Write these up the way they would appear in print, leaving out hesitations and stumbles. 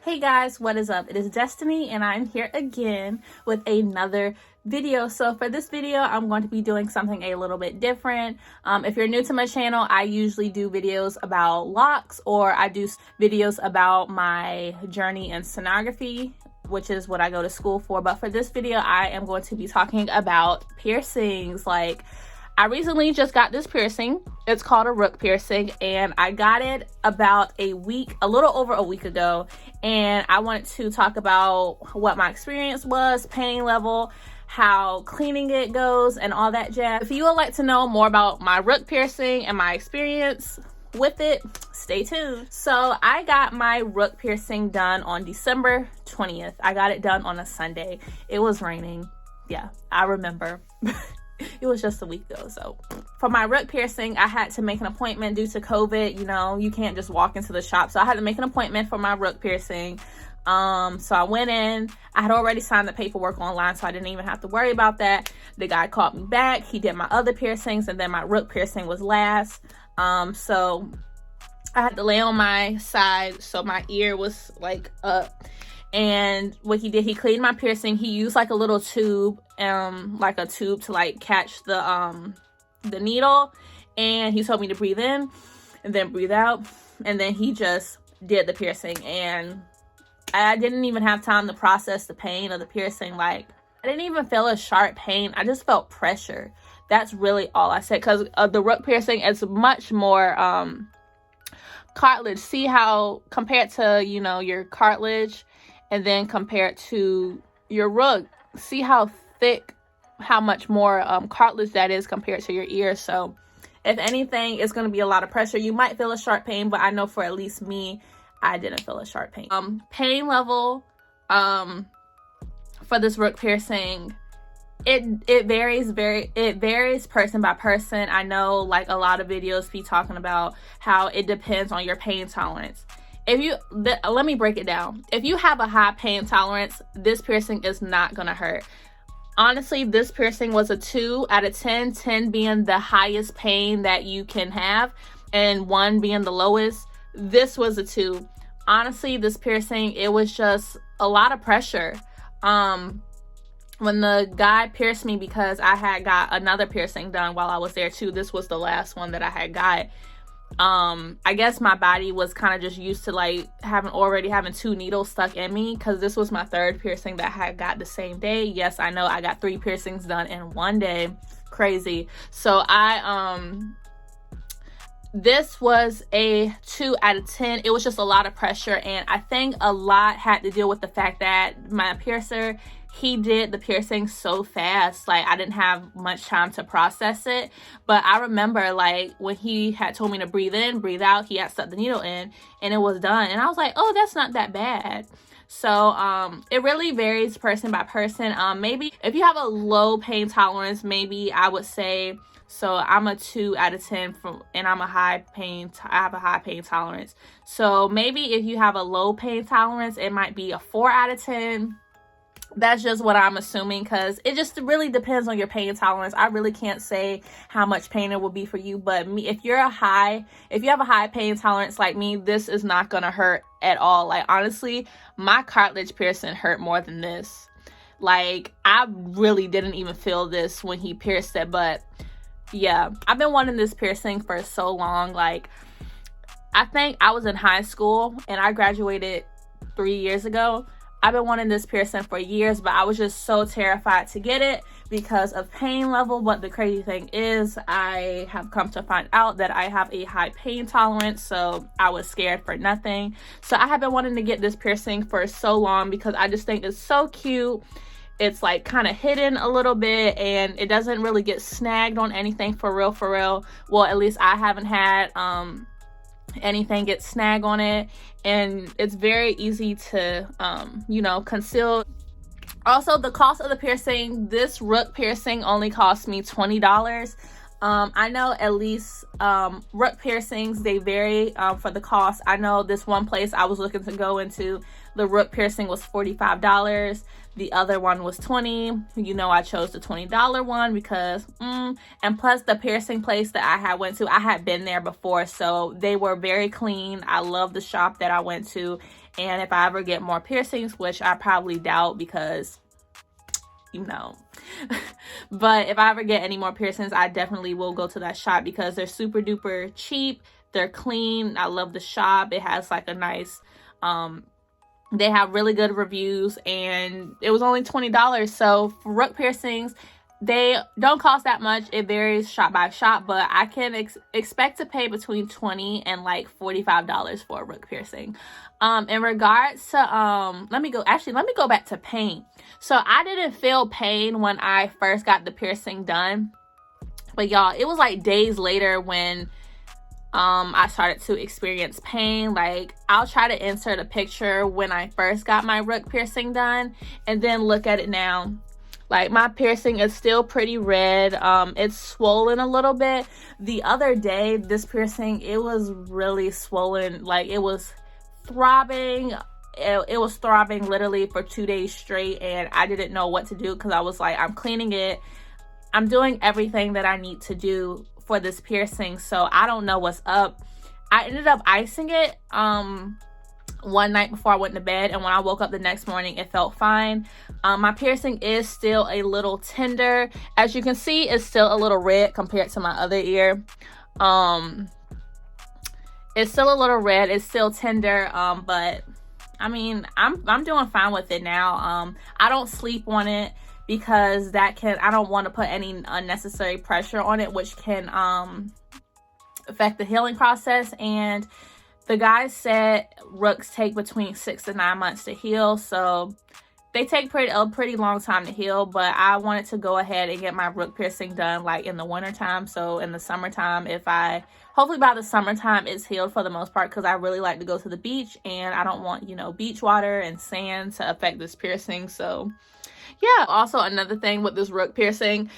Hey guys, what is up? It is Destiny and I'm here again with another video. So for this video, I'm going to be doing something a little bit different. If you're new to my channel, I usually do videos about locks, or I do videos about my journey in sonography, which is what I go to school for. But for this video, I am going to be talking about piercings. I recently just got this piercing. It's called a Rook piercing, and I got it about a little over a week ago. And I wanted to talk about what my experience was, pain level, how cleaning it goes, and all that jazz. If you would like to know more about my Rook piercing and my experience with it, stay tuned. So I got my Rook piercing done on December 20th. I got it done on a Sunday. It was raining. Yeah, I remember. It was just a week ago. So for my Rook piercing, I had to make an appointment due to COVID. You know, you can't just walk into the shop. So I had to make an appointment for my Rook piercing. So I went in. I had already signed the paperwork online, so I didn't even have to worry about that. The guy called me back. He did my other piercings, and then my Rook piercing was last. So I had to lay on my side, so my ear was like up. And what he did, he cleaned my piercing. He used like a little tube, to catch the needle. And he told me to breathe in and then breathe out. And then he just did the piercing. And I didn't even have time to process the pain of the piercing. I didn't even feel a sharp pain. I just felt pressure. That's really all I said. Because the Rook piercing is much more cartilage. See how compared to, your cartilage, and then compared to your Rook, see how thick, how much more cartilage that is compared to your ear. So if anything, it's going to be a lot of pressure. You might feel a sharp pain, but I know for at least me, I didn't feel a sharp pain. Pain level for this Rook piercing, it varies person by person. I know a lot of videos be talking about how it depends on your pain tolerance. Let me break it down. If you have a high pain tolerance, this piercing is not gonna hurt. Honestly, this piercing was a 2 out of 10, 10 being the highest pain that you can have and 1 being the lowest. This was a 2. Honestly, this piercing, it was just a lot of pressure. When the guy pierced me, because I had got another piercing done while I was there too. This was the last one that I had got. I guess my body was kind of just used to having 2 needles stuck in me, because this was my 3rd piercing that I had got the same day. Yes, I know I got 3 piercings done in one day. Crazy. So this was a 2 out of 10. It was just a lot of pressure, and I think a lot had to deal with the fact that my piercer, he did the piercing so fast. I didn't have much time to process it. But I remember when he had told me to breathe in, breathe out, he had stuck the needle in and it was done. And I was like, oh, that's not that bad. So it really varies person by person. Maybe if you have a low pain tolerance, maybe I would say, so I'm a 2 out of 10 and I'm I have a high pain tolerance. So maybe if you have a low pain tolerance, it might be a 4 out of 10. That's just what I'm assuming, because it just really depends on your pain tolerance. I really can't say how much pain it will be for you, but if you have a high pain tolerance like me, this is not gonna hurt at all. Honestly, my cartilage piercing hurt more than this. I really didn't even feel this when he pierced it. But yeah, I've been wanting this piercing for so long. I think I was in high school and I graduated 3 years ago. I've been wanting this piercing for years, but I was just so terrified to get it because of pain level. But the crazy thing is, I have come to find out that I have a high pain tolerance, so I was scared for nothing. So I have been wanting to get this piercing for so long because I just think it's so cute. It's kind of hidden a little bit, and it doesn't really get snagged on anything for real. Well, at least I haven't had anything get snag on it, and it's very easy to conceal. Also, the cost of the piercing, this Rook piercing only cost me $20. I know at least Rook piercings, they vary for the cost. I know this one place I was looking to go into, the Rook piercing was $45. The other one was $20. I chose the $20 one because and plus the piercing place that I had went to, I had been there before, so they were very clean. I love the shop that I went to, And if I ever get more piercings, which I probably doubt because, you know, but if I ever get any more piercings, I definitely will go to that shop because they're super duper cheap. They're clean. I love the shop. It has like a nice, they have really good reviews, and it was only $20. So for Rook piercings, they don't cost that much. It varies shop by shop, but I can expect to pay between $20 and like $45 for a Rook piercing. In regards to, let me go back to pain. So I didn't feel pain when I first got the piercing done, but y'all, it was like days later when I started to experience pain. Like, I'll try to insert a picture when I first got my Rook piercing done and then look at it now. Like, my piercing is still pretty red. It's swollen a little bit. The other day, this piercing, it was really swollen. Like, it was throbbing. It was throbbing literally for 2 days straight, and I didn't know what to do because I was like, I'm cleaning it. I'm doing everything that I need to do for this piercing, so I don't know what's up. I ended up icing it one night before I went to bed, and when I woke up the next morning, it felt fine. My piercing is still a little tender. As you can see, it's still a little red compared to my other ear. It's still a little red. It's still tender, but I mean, I'm doing fine with it now. I don't sleep on it because I don't want to put any unnecessary pressure on it, which can affect the healing process. And the guys said Rooks take between 6 to 9 months to heal, so they take a pretty long time to heal. But I wanted to go ahead and get my Rook piercing done like in the winter time. So in the summertime, hopefully by the summertime it's healed for the most part, because I really like to go to the beach and I don't want, beach water and sand to affect this piercing. So yeah. Also, another thing with this Rook piercing,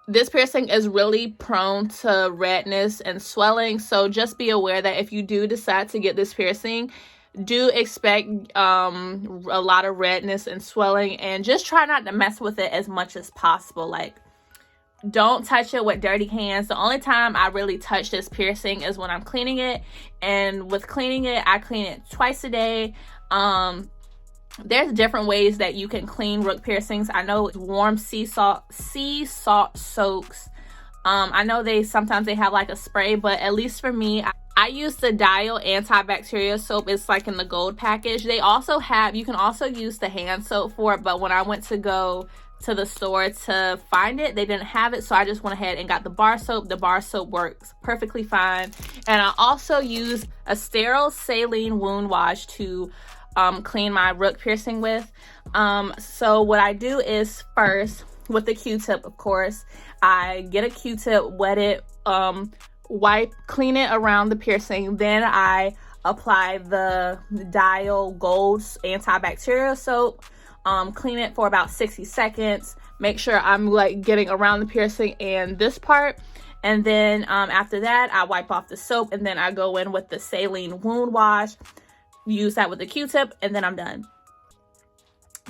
this piercing is really prone to redness and swelling. So just be aware that if you do decide to get this piercing, do expect a lot of redness and swelling, and just try not to mess with it as much as possible. Like, don't touch it with dirty hands. The only time I really touch this piercing is when I'm cleaning it, and with cleaning it, I clean it twice a day. There's different ways that you can clean Rook piercings. I know warm sea salt soaks. I know sometimes they have like a spray, but at least for me, I use the danggg antibacterial soap. It's like in the gold package. You can also use the hand soap for it, but when I went to go to the store to find it, they didn't have it, so I just went ahead and got the bar soap. The bar soap works perfectly fine. And I also use a sterile saline wound wash to clean my Rook piercing with. So what I do is, first, with the Q-tip, of course, I get a Q-tip, wet it, clean it around the piercing. Then I apply the danggg gold antibacterial soap, clean it for about 60 seconds. Make sure I'm like getting around the piercing and this part. And then after that, I wipe off the soap, and then I go in with the saline wound wash, use that with the Q-tip, and then I'm done.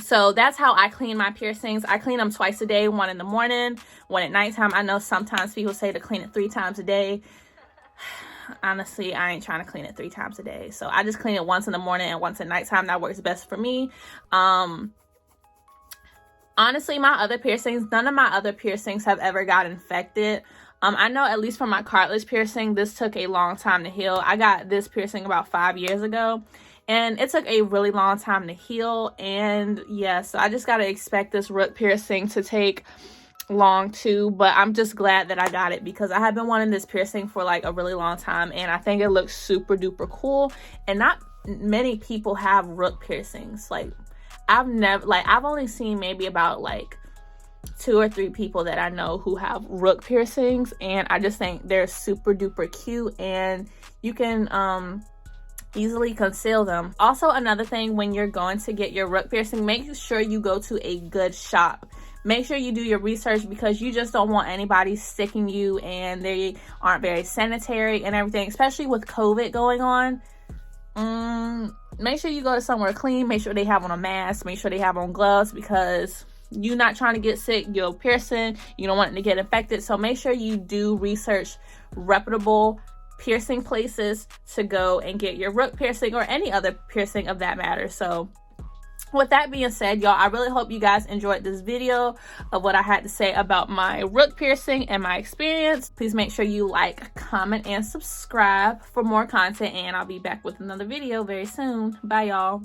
So that's how I clean my piercings. I clean them twice a day, one in the morning, one at nighttime. I know sometimes people say to clean it 3 times a day. Honestly, I ain't trying to clean it 3 times a day. So I just clean it once in the morning and once at nighttime. That works best for me. Honestly, none of my other piercings have ever got infected. I know at least for my cartilage piercing, this took a long time to heal. I got this piercing about 5 years ago, and it took a really long time to heal. And yeah, so I just got to expect this Rook piercing to take long too, but I'm just glad that I got it because I have been wanting this piercing for like a really long time, and I think it looks super duper cool. And not many people have Rook piercings. I've only seen maybe about like 2 or 3 people that I know who have Rook piercings, and I just think they're super duper cute, and you can easily conceal them. Also, another thing, when you're going to get your Rook piercing, make sure you go to a good shop. Make sure you do your research, because you just don't want anybody sticking you, and they aren't very sanitary and everything, especially with COVID going on. Make sure you go to somewhere clean. Make sure they have on a mask. Make sure they have on gloves, because you're not trying to get sick. You're piercing. You don't want it to get infected. So make sure you do research reputable piercing places to go and get your rook piercing or any other piercing of that matter. So with that being said, y'all, I really hope you guys enjoyed this video of what I had to say about my rook piercing and my experience. Please make sure you like, comment, and subscribe for more content, and I'll be back with another video very soon. Bye, y'all.